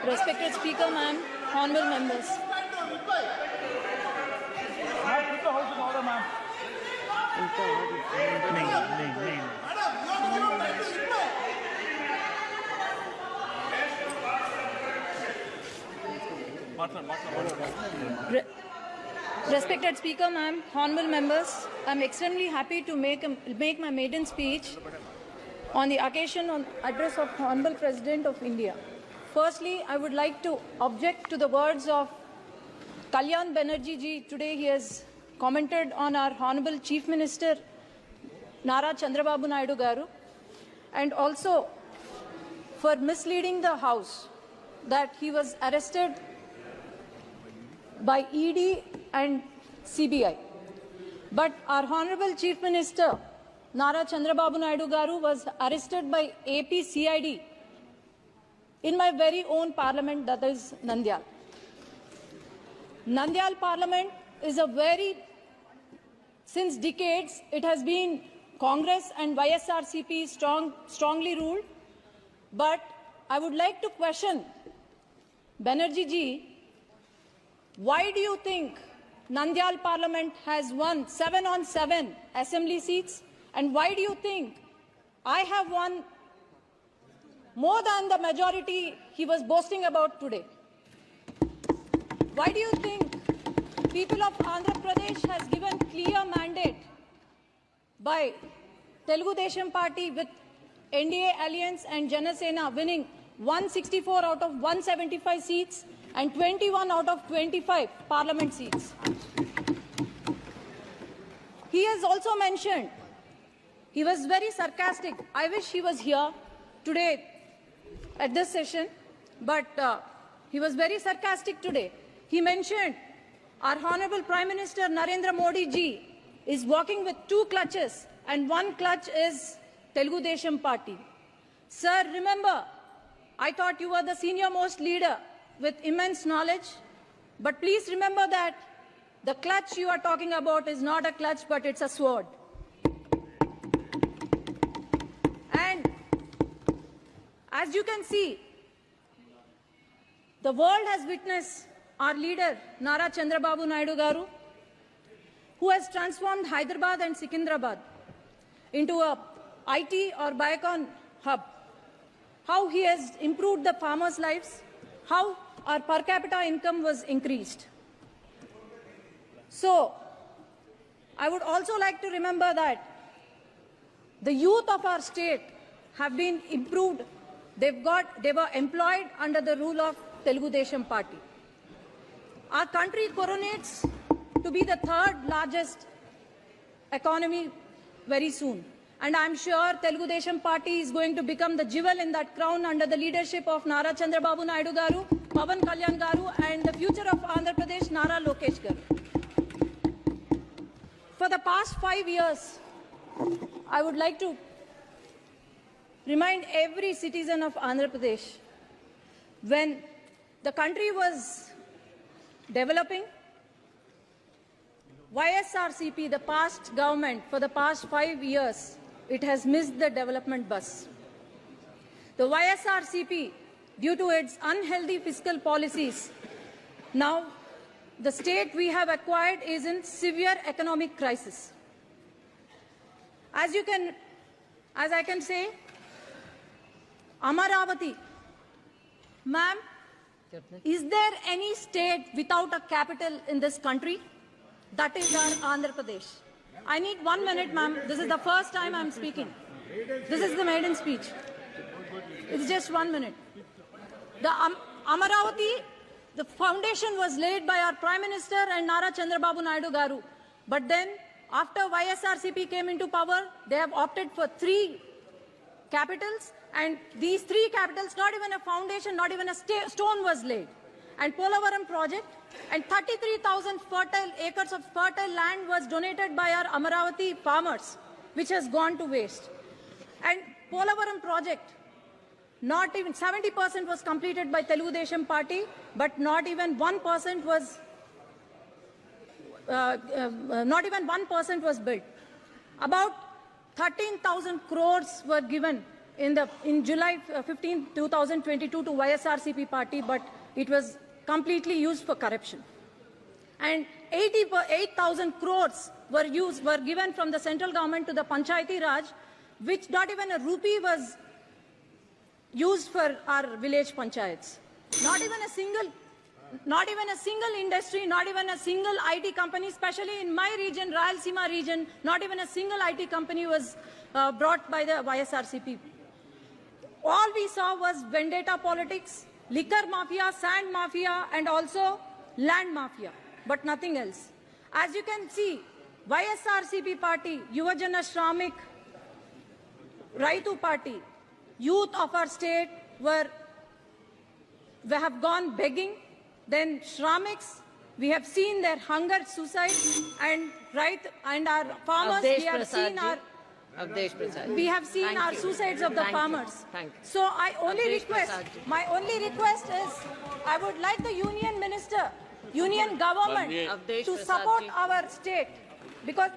Respected Speaker, ma'am, honorable members. Respected Speaker, ma'am, honorable members, I'm extremely happy to make my maiden speech on the occasion on address of Honorable President of India. Firstly, I would like to object to the words of Kalyan Banerjee ji. Today he has commented on our Honorable Chief Minister Nara Chandrababu Naidu Garu, and also for misleading the House that he was arrested by ED and CBI. But our Honorable Chief Minister Nara Chandrababu Naidu Garu was arrested by AP CID in my very own parliament, that is Nandyal. Nandyal parliament is since decades, it has been Congress and YSRCP strongly ruled. But I would like to question Banerjee ji, why do you think Nandyal parliament has won 7 on 7 assembly seats? And why do you think I have won more than the majority he was boasting about today? Why do you think people of Andhra Pradesh has given clear mandate by Telugu Desam Party with NDA Alliance and Janasena winning 164 out of 175 seats and 21 out of 25 parliament seats? He has also mentioned, he was very sarcastic. I wish he was here today at this session, but he was very sarcastic today. He mentioned our Honorable Prime Minister Narendra Modi ji is walking with 2 clutches, and 1 clutch is Telugu Desam Party. Sir, remember, I thought you were the senior most leader with immense knowledge, but please remember that the clutch you are talking about is not a clutch, but it's a sword. And as you can see, the world has witnessed our leader Nara Chandrababu Naidu Garu, who has transformed Hyderabad and Secunderabad into a IT or Biocon hub. How he has improved the farmers' lives, how our per capita income was increased. So, I would also like to remember that the youth of our state have been improved. They were employed under the rule of Telugu Desam Party. Our country coronates to be the 3rd largest economy very soon. And I'm sure Telugu Desam Party is going to become the jewel in that crown under the leadership of Nara Chandrababu Naidu Garu, Pawan Kalyan Garu, and the future of Andhra Pradesh, Nara Lokesh Garu. For the past 5 years, I would like to remind every citizen of Andhra Pradesh, when the country was developing, YSRCP, the past government, for the past 5 years, it has missed the development bus. The YSRCP, due to its unhealthy fiscal policies, now the state we have acquired is in severe economic crisis. As I can say, Amaravati, ma'am, is there any state without a capital in this country? That is our Andhra Pradesh. I need 1 minute, ma'am. This is the first time I'm speaking. This is the maiden speech. It's just 1 minute. The Amaravati, the foundation was laid by our Prime Minister and Nara Chandrababu Naidu Garu. But then, after YSRCP came into power, they have opted for 3 capitals, and these 3 capitals, not even a foundation, not even a stone was laid. And Polavaram project, and 33,000 fertile acres of fertile land was donated by our Amaravati farmers, which has gone to waste. And Polavaram project, not even 70% was completed by Telugu Desam Party, but not even 1% was built. About 13,000 crores were given in July 15, 2022 to YSRCP party, but it was completely used for corruption. And 8,000 crores were given from the central government to the Panchayati Raj, which not even a rupee was used for our village panchayats. Not even a single industry, not even a single IT company, especially in my region, Rayalaseema region, not even a single IT company was brought by the YSRCP. All we saw was vendetta politics, liquor mafia, sand mafia, and also land mafia, but nothing else. As you can see, YSRCP party, Yuvajana Shramik, Raitu party, youth of our state have gone begging. Then Shramiks, we have seen their hunger, suicide, and our farmers. We have seen our suicides of the farmers. Thank you. So my only request is, I would like the union minister, union government to support our state, because